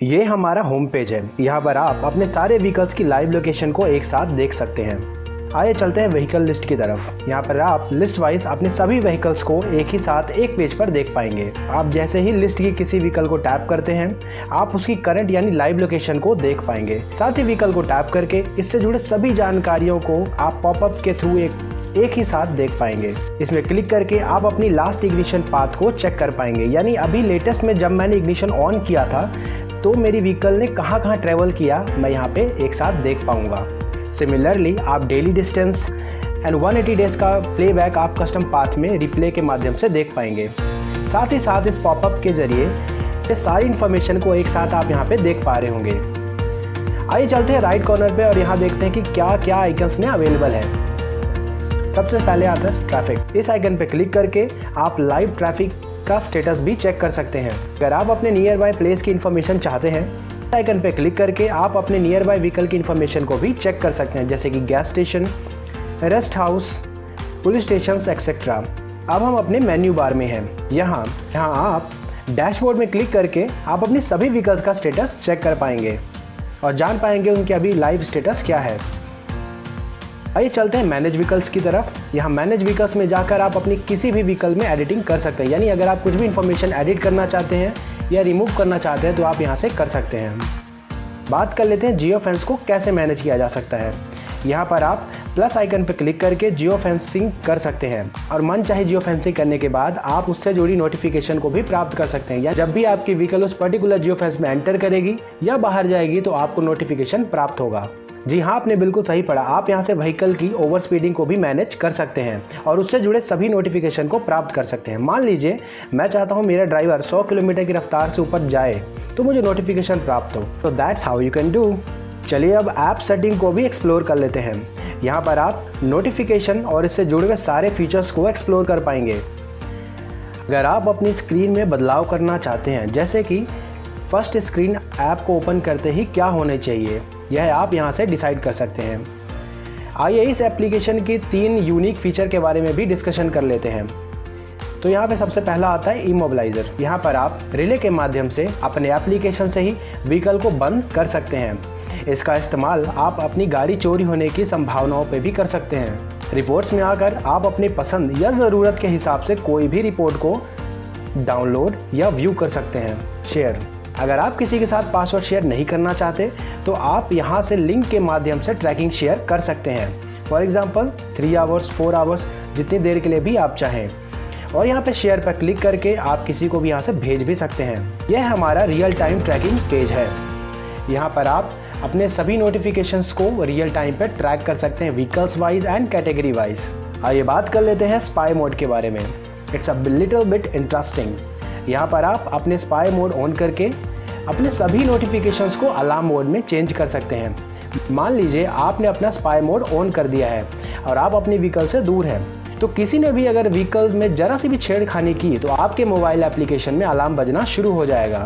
ये हमारा home page है। यहाँ पर आप अपने सारे व्हीकल्स की लाइव लोकेशन को एक साथ देख सकते हैं। आइए चलते हैं व्हीकल लिस्ट की तरफ। यहाँ पर आप लिस्ट वाइज अपने सभी व्हीकल्स को एक ही साथ एक पेज पर देख पाएंगे। आप जैसे ही लिस्ट की किसी व्हीकल को टैप करते हैं, आप उसकी करंट यानी लाइव लोकेशन को देख पाएंगे। साथ ही व्हीकल को टैप करके इससे जुड़े सभी जानकारियों को आप पॉपअप के थ्रू एक ही साथ देख पाएंगे। इसमें क्लिक करके आप अपनी लास्ट इग्निशन पाथ को चेक कर पाएंगे, यानी अभी लेटेस्ट में जब मैंने इग्निशन ऑन किया था तो मेरी व्हीकल ने कहाँ ट्रैवल किया, मैं यहाँ पे एक साथ देख पाऊंगा। सिमिलरली आप डेली डिस्टेंस एंड 180 डेज का प्लेबैक आप कस्टम पाथ में रिप्ले के माध्यम से देख पाएंगे। साथ ही साथ इस पॉपअप के जरिए ये सारी इन्फॉर्मेशन को एक साथ आप यहाँ पे देख पा रहे होंगे। आइए चलते हैं राइट कॉर्नर पे और यहाँ देखते हैं कि क्या क्या आइकन्स में अवेलेबल है। सबसे पहले आता है ट्रैफिक। इस आइकन पे क्लिक करके आप लाइव ट्रैफिक का स्टेटस भी चेक कर सकते हैं। अगर आप अपने नियर बाय प्लेस की इन्फॉर्मेशन चाहते हैं, आइकन पे क्लिक करके आप अपने नियर बाय व्हीकल की इन्फॉर्मेशन को भी चेक कर सकते हैं, जैसे कि gas station, rest house, police station etcetera. अब हम अपने मेन्यू बार में हैं। यहाँ आप डैशबोर्ड में क्लिक करके आप अपनी सभी व्हीकल्स का स्टेटस चेक कर पाएंगे और जान पाएंगे उनके अभी लाइव स्टेटस क्या है। आइए चलते हैं मैनेज व्हीकल्स की तरफ। यहाँ मैनेज व्हीकल्स में जाकर आप अपनी किसी भी व्हीकल में एडिटिंग कर सकते हैं, यानी अगर आप कुछ भी इन्फॉर्मेशन एडिट करना चाहते हैं या रिमूव करना चाहते हैं तो आप यहाँ से कर सकते हैं। बात कर लेते हैं जियो फेंस को कैसे मैनेज किया जा सकता है। यहाँ पर आप प्लस आइकन पर क्लिक करके जियो फेंसिंग कर सकते हैं और मन चाहे जियो फेंसिंग करने के बाद आप उससे जुड़ी नोटिफिकेशन को भी प्राप्त कर सकते हैं, या जब भी आपकी व्हीकल उस पर्टिकुलर जियो फेंस में एंटर करेगी या बाहर जाएगी तो आपको नोटिफिकेशन प्राप्त होगा। जी हाँ, आपने बिल्कुल सही पढ़ा। आप यहाँ से व्हीकल की ओवर स्पीडिंग को भी मैनेज कर सकते हैं और उससे जुड़े सभी नोटिफिकेशन को प्राप्त कर सकते हैं। मान लीजिए मैं चाहता हूँ मेरा ड्राइवर 100 किलोमीटर की रफ्तार से ऊपर जाए तो मुझे नोटिफिकेशन प्राप्त हो। तो that's how you can do. चलिए अब ऐप सेटिंग को भी एक्सप्लोर कर लेते हैं। यहाँ पर आप नोटिफिकेशन और इससे जुड़े हुए सारे फीचर्स को एक्सप्लोर कर पाएंगे। अगर आप अपनी स्क्रीन में बदलाव करना चाहते हैं, जैसे कि फर्स्ट स्क्रीन ऐप को ओपन करते ही क्या होने चाहिए, यह आप यहाँ से डिसाइड कर सकते हैं। आइए इस एप्लीकेशन की 3 यूनिक फीचर के बारे में भी डिस्कशन कर लेते हैं। तो यहाँ पे सबसे पहला आता है इमोबिलाइज़र। यहाँ पर आप रिले के माध्यम से अपने एप्लीकेशन से ही व्हीकल को बंद कर सकते हैं। इसका इस्तेमाल आप अपनी गाड़ी चोरी होने की संभावनाओं पर भी कर सकते हैं। रिपोर्ट्स में आकर आप अपनी पसंद या ज़रूरत के हिसाब से कोई भी रिपोर्ट को डाउनलोड या व्यू कर सकते हैं। शेयर, अगर आप किसी के साथ पासवर्ड शेयर नहीं करना चाहते तो आप यहाँ से लिंक के माध्यम से ट्रैकिंग शेयर कर सकते हैं। फॉर एग्जांपल 3 आवर्स 4 आवर्स जितनी देर के लिए भी आप चाहें, और यहाँ पे शेयर पर क्लिक करके आप किसी को भी यहाँ से भेज भी सकते हैं। यह हमारा रियल टाइम ट्रैकिंग पेज है। यहाँ पर आप अपने सभी नोटिफिकेशंस को रियल टाइम पर ट्रैक कर सकते हैं, vehicles wise and category wise. आइए बात कर लेते हैं स्पाई मोड के बारे में। It's a little bit interesting. यहाँ पर आप अपने स्पाई मोड ऑन करके अपने सभी नोटिफिकेशंस को अलार्म मोड में चेंज कर सकते हैं। मान लीजिए आपने अपना स्पाई मोड ऑन कर दिया है और आप अपनी व्हीकल से दूर हैं, तो किसी ने भी अगर व्हीकल में जरा सी भी छेड़खानी की तो आपके मोबाइल एप्लीकेशन में अलार्म बजना शुरू हो जाएगा।